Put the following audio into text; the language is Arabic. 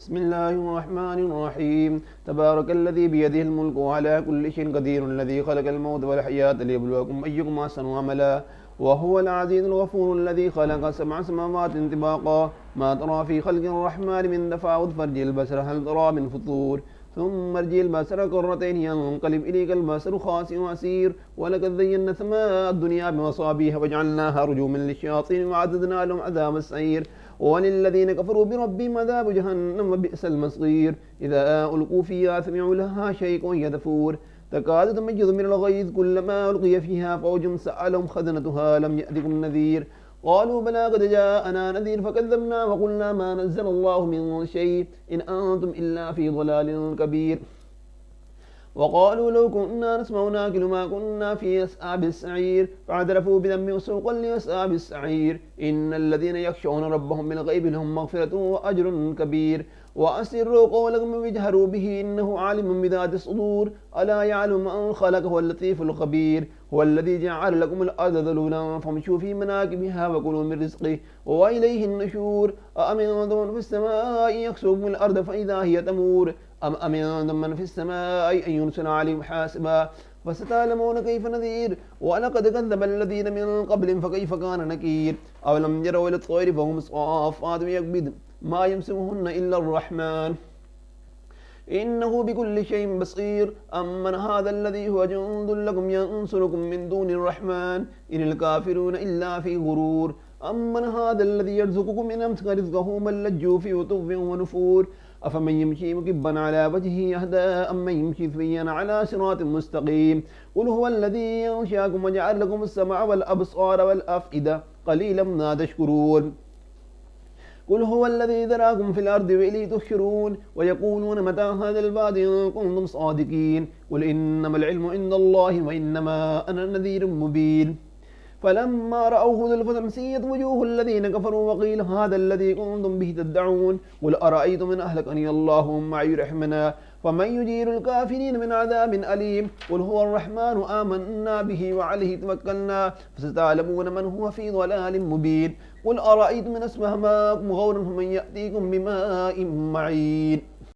بسم الله الرحمن الرحيم. تبارك الذي بيده الملك وعلى كل شيء قدير، الذي خلق الموت والحياة ليبلوكم أيكم أحسن عملا، وهو العزيز الغفور الذي خلق 7 سماوات طباقا، ما ترى في خلق الرحمن من تفاوت، فارجع البصر هل ترى من فطور، ثم ارجع البصر كرتين ينقلب إليك البصر خاسئ وعسير، ولقد زينا السماء الدنيا بمصابيح وجعلناها رجوما للشياطين وأعتدنا لهم عذاب السعير، وللذين كفروا بربهم عذاب جهنم وبئس المصير، إذا ألقوا فيها سمعوا لها شيئا يدفور، تكاد تميز من الغيظ كلما ألقي فيها فوج سألهم خزنتها لم يأتكم نذير، قالوا بلى قد جاءنا نذير فكذبنا وقلنا ما نزل الله من شيء إن أنتم إلا في ضلال كبير، وقالوا لو كنا نسمع ناكل ما كنا في أصحاب السعير، فاعترفوا بذنبهم سوقا لأصحاب السعير، إن الذين يخشون ربهم بالغيب لهم مغفرة وأجر كبير، وأسروا قولكم واجهروا به إنه عالم بذات الصدور، ألا يعلم من خلق هو اللطيف الخبير، هو الذي جعل لكم الأرض ذلولا فامشوا في مناكبها وكلوا من رزقه وإليه النشور، أأمنتم من في السماء يخسف الأرض فإذا هي تمور، أم أمنتم من في السماء أن يرسل عليهم حاسبا، فستعلمون كيف نذير، ولقد كذب الذين من قبلهم فكيف كان نكير، أولم يروا إلى الطير فهم صافات يقبض ما يمسكهن إلا الرحمن إنه بكل شيء بصير، أمن هذا الذي هو جند لكم ينصركم من دون الرحمن إن الكافرون إلا في غرور، أمن هذا الذي يرزقكم إن أمسك رزقه من لجوا في عتو ونفور، أفمن يمشي مكبا على وجهه يهدى أمن يمشي سويا على صراط مستقيم، قل هو الذي ينشأكم وجعل لكم السمع والأبصار والأفئدة قليلا ما تشكرون، قل هو الذي ذراكم في الأرض وإليه تحشرون، ويقولون متى هذا الوعد إن كنتم صادقين، قل إنما العلم عند الله وإنما أنا نذير مبين، فلما رأوه زلفة سيئت وجوه الذين كفروا وقيل هذا الذي كنتم به تدعون، قل أرأيتم إن أهلكني الله ومن رحمنا فمن يجير الكافرين من عذاب أليم، قل هو الرحمن آمنا به وعليه توكلنا فستعلمون من هو في ضلال مبين، قل أرأيتم إن أصبح ماءكم غورا فمن يأتيكم بماء معين.